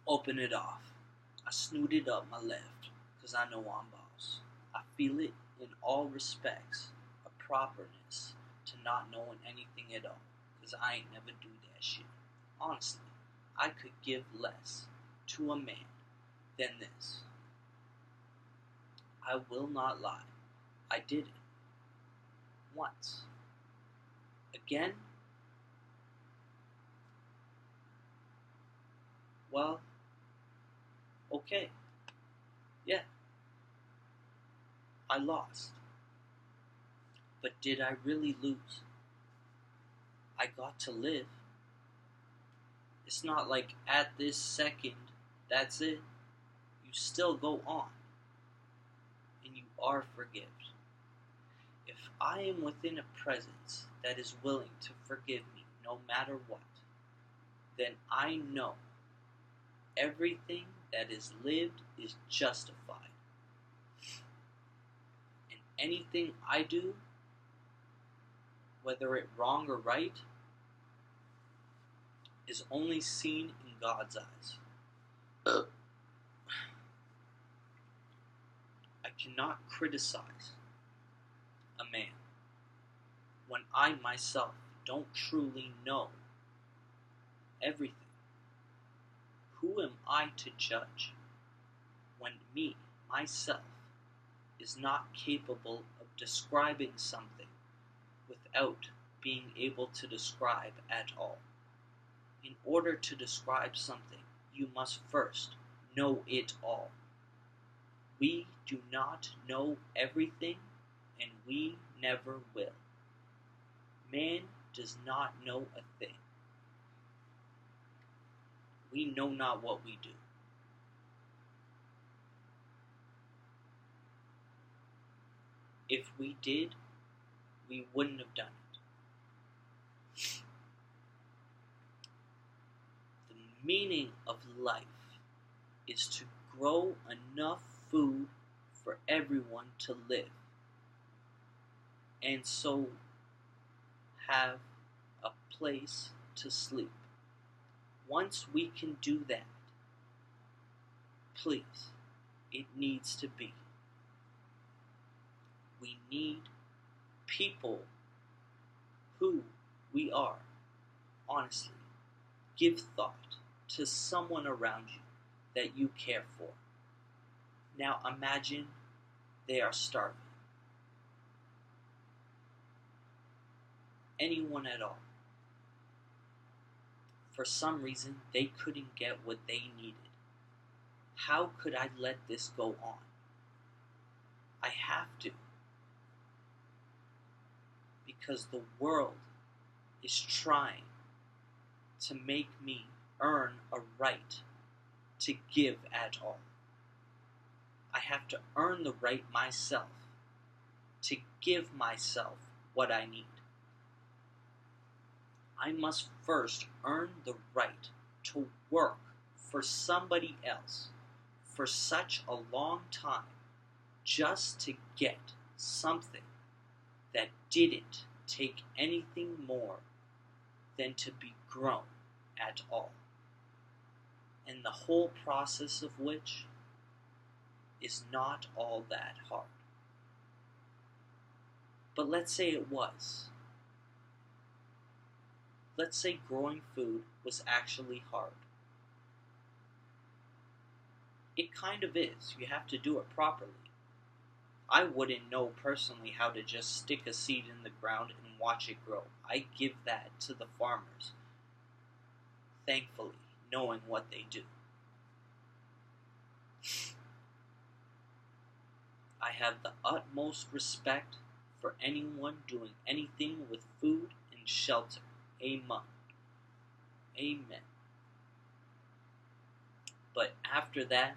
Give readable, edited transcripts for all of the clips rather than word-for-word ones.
Open it off. I snooted up my left, 'cause I know I'm boss. I feel it in all respects, a properness to not knowing anything at all, 'cause I ain't never do that shit. Honestly, I could give less to a man than this. I will not lie. I did it. Once. Again? Well, okay. Yeah, I lost. But did I really lose? I got to live. It's not like at this second, that's it. You still go on. And you are forgiven. If I am within a presence that is willing to forgive me no matter what, then I know everything that is lived is justified. And anything I do, whether it wrong or right, is only seen in God's eyes. I cannot criticize a man when I myself don't truly know everything. Who am I to judge when me, myself, is not capable of describing something without being able to describe at all? In order to describe something, you must first know it all. We do not know everything, and we never will. Man does not know a thing. We know not what we do. If we did, we wouldn't have done it. The meaning of life is to grow enough food for everyone to live, and so have a place to sleep. Once we can do that, please, it needs to be. We need people who we are. Honestly, give thought to someone around you that you care for. Now imagine they are starving. Anyone at all. For some reason, they couldn't get what they needed. How could I let this go on? I have to. Because the world is trying to make me earn a right to give at all. I have to earn the right myself to give myself what I need. I must first earn the right to work for somebody else for such a long time just to get something that didn't take anything more than to be grown at all. And the whole process of which is not all that hard. But let's say it was. Let's say growing food was actually hard. It kind of is. You have to do it properly. I wouldn't know personally how to just stick a seed in the ground and watch it grow. I give that to the farmers, thankfully, knowing what they do. I have the utmost respect for anyone doing anything with food and shelter. Amen. Amen. But after that,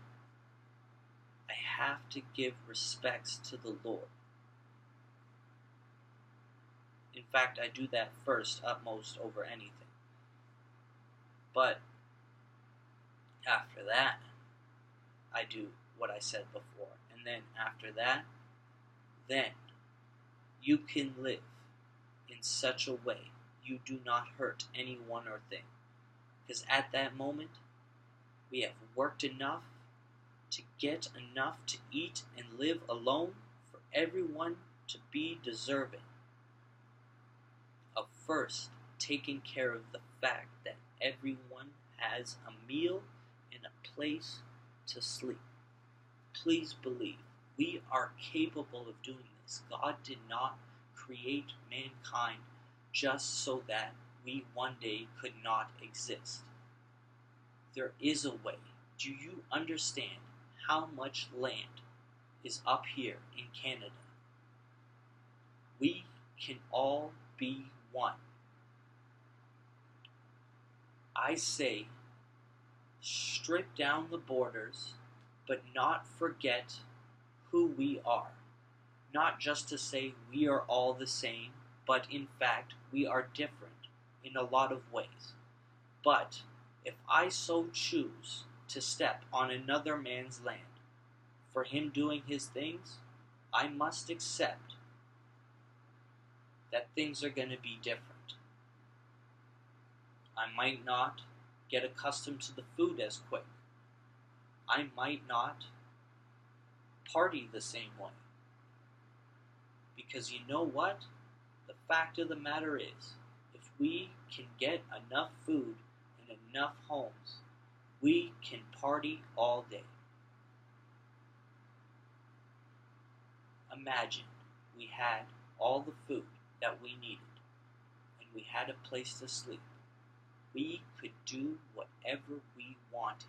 I have to give respects to the Lord. In fact, I do that first, utmost over anything. But after that, I do what I said before. And then after that, then you can live in such a way you do not hurt anyone or thing. Because at that moment, We have worked enough to get enough to eat and live alone for everyone to be deserving of first taking care of the fact that everyone has a meal and a place to sleep. Please believe we are capable of doing this. God did not create mankind just so that we one day could not exist. There is a way. Do you understand how much land is up here in Canada? We can all be one. I say, strip down the borders, but not forget who we are. Not just to say we are all the same, but in fact we are different in a lot of ways. But if I so choose to step on another man's land, for him doing his things, I must accept that things are going to be different. I might not get accustomed to the food as quick. I might not party the same way. Because you know what? The fact of the matter is, if we can get enough food and enough homes, we can party all day. Imagine we had all the food that we needed and we had a place to sleep. We could do whatever we wanted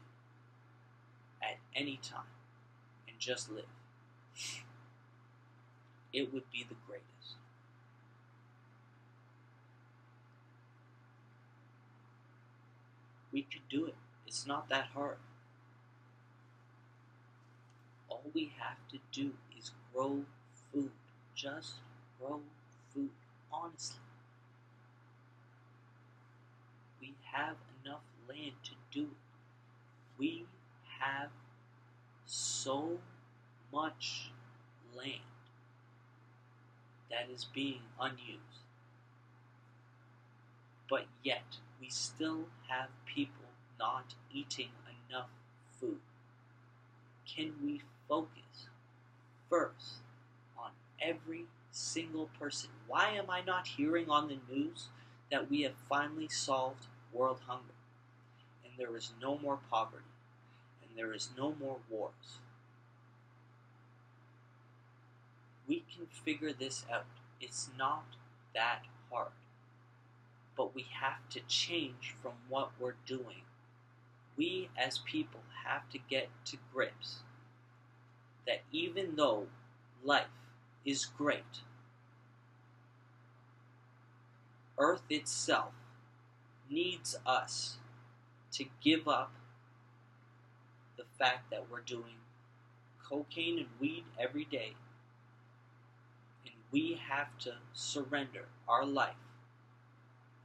at any time and just live. It would be the greatest. We could do it. It's not that hard. All we have to do is grow food. Just grow food, honestly. We have enough land to do it. We have so much land that is being unused. But yet, we still have people not eating enough food. Can we focus first on every single person? Why am I not hearing on the news that we have finally solved world hunger and there is no more poverty and there is no more wars? We can figure this out. It's not that hard. But we have to change from what we're doing. We as people have to get to grips that even though life is great, Earth itself needs us to give up the fact that we're doing cocaine and weed every day, and we have to surrender our life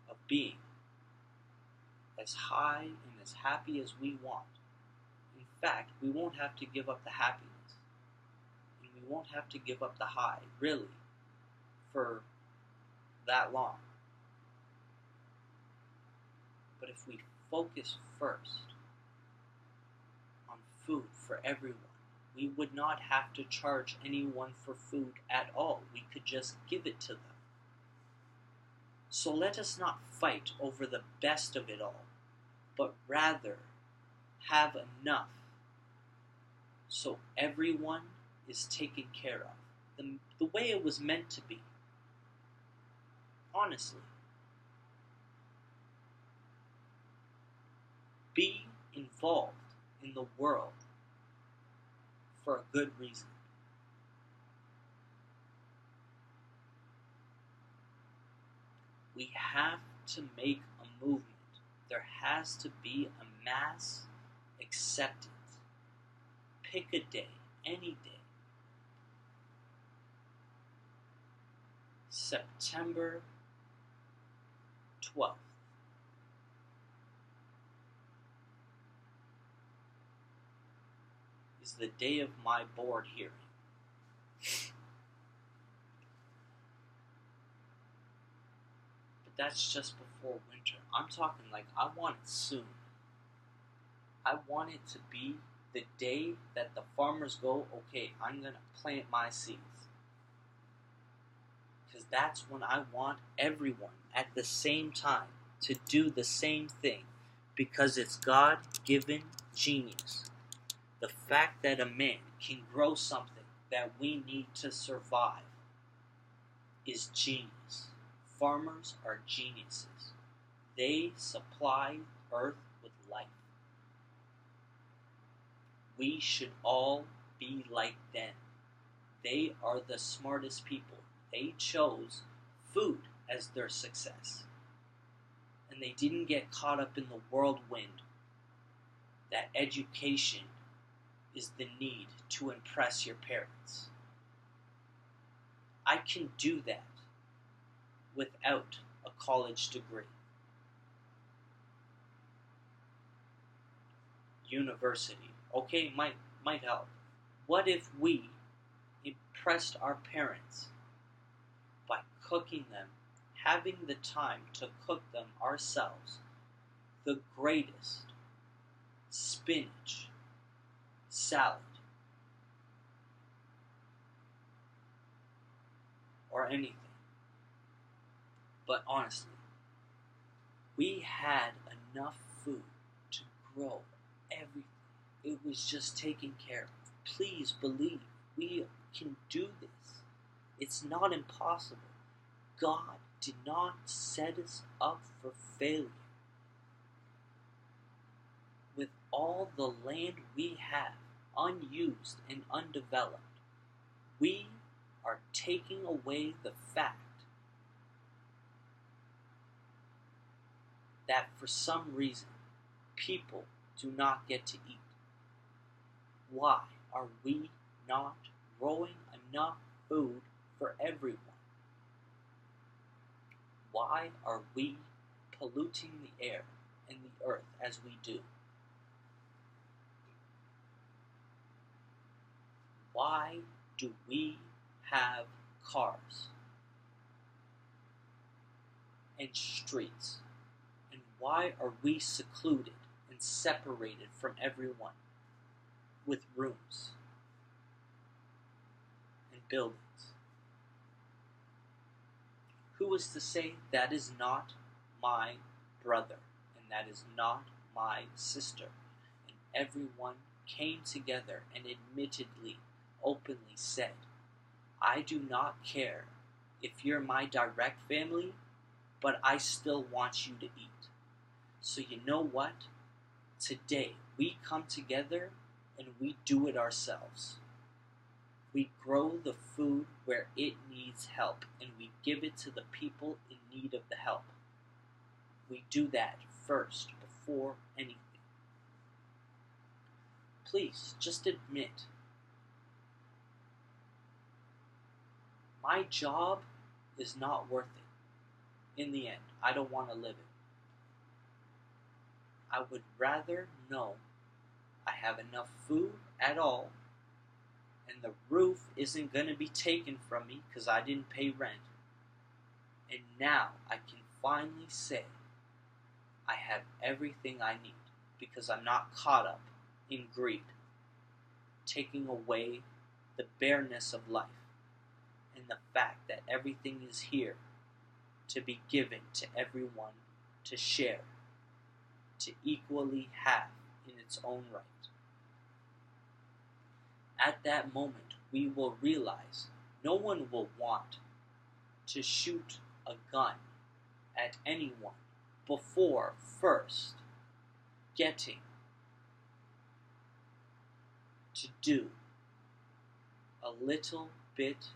of being as high and as happy as we want. In fact, we won't have to give up the happiness, and we won't have to give up the high, really, for that long. But if we focus first on food for everyone, we would not have to charge anyone for food at all. We could just give it to them. So let us not fight over the best of it all, but rather have enough so everyone is taken care of, the way it was meant to be. Honestly. Be involved in the world for a good reason. We have to make a movement. There has to be a mass acceptance. Pick a day, any day. September 12th. Is the day of my board hearing. But that's just before winter. I'm talking like I want it soon. I want it to be the day that the farmers go, okay, I'm going to plant my seeds. Because that's when I want everyone at the same time to do the same thing. Because it's God-given genius. The fact that a man can grow something that we need to survive is genius. Farmers are geniuses. They supply Earth with life. We should all be like them. They are the smartest people. They chose food as their success. And they didn't get caught up in the whirlwind that education is the need to impress your parents. I can do that without a college degree. University, okay, might help. What if we impressed our parents by cooking them, having the time to cook them ourselves, the greatest spinach salad or anything? But honestly, we had enough food to grow everything. It was just taken care of. Please believe we can do this. It's not impossible. God did not set us up for failure. With all the land we have, unused and undeveloped, we are taking away the fact that for some reason people do not get to eat. Why are we not growing enough food for everyone? Why are we polluting the air and the earth as we do? Why do we have cars and streets? And why are we secluded and separated from everyone with rooms and buildings? Who is to say that is not my brother and that is not my sister? And everyone came together and admittedly, openly said, I do not care if you're my direct family, but I still want you to eat. So you know what? Today we come together and we do it ourselves. We grow the food where it needs help and we give it to the people in need of the help. We do that first before anything. Please, just admit, my job is not worth it. In the end, I don't want to live it. I would rather know I have enough food at all and the roof isn't going to be taken from me because I didn't pay rent. And now I can finally say I have everything I need because I'm not caught up in greed, taking away the bareness of life and the fact that everything is here to be given to everyone to share, to equally have in its own right. At that moment, we will realize no one will want to shoot a gun at anyone before first getting to do a little bit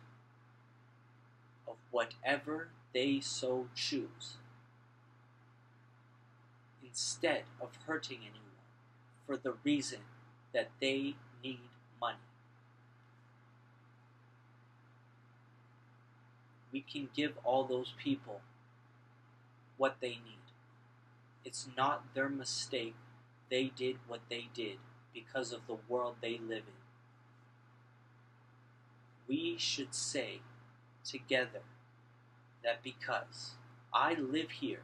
of whatever they so choose, instead of hurting anyone for the reason that they need money. We can give all those people what they need. It's not their mistake they did what they did because of the world they live in. We should say together that because I live here,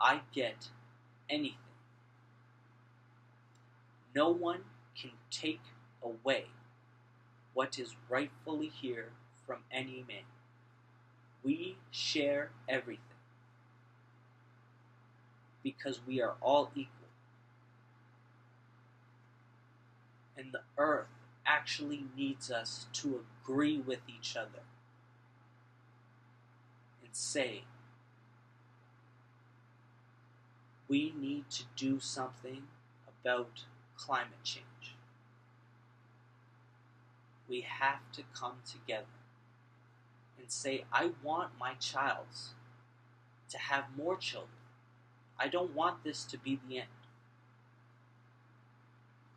I get anything. No one can take away what is rightfully here from any man. We share everything because we are all equal. And the earth actually needs us to agree with each other and say, we need to do something about climate change. We have to come together and say, I want my child to have more children. I don't want this to be the end.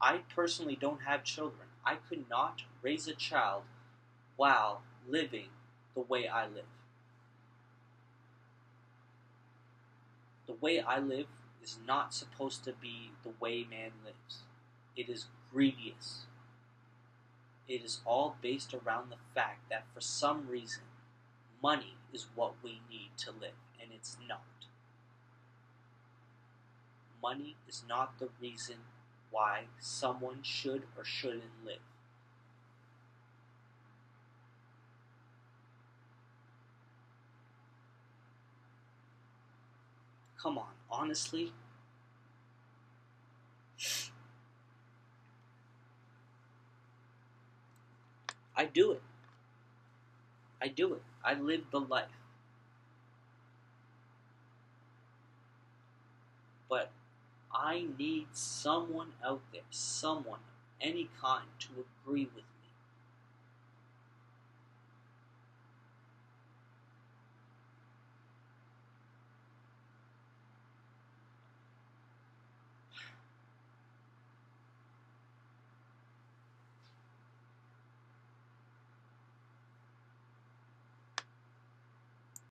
I personally don't have children. I could not raise a child while living the way I live. The way I live is not supposed to be the way man lives. It is grievous. It is all based around the fact that for some reason, money is what we need to live, and it's not. Money is not the reason why someone should or shouldn't live. Come on, honestly? I do it. I do it. I live the life. But I need someone out there, someone of any kind, to agree with me.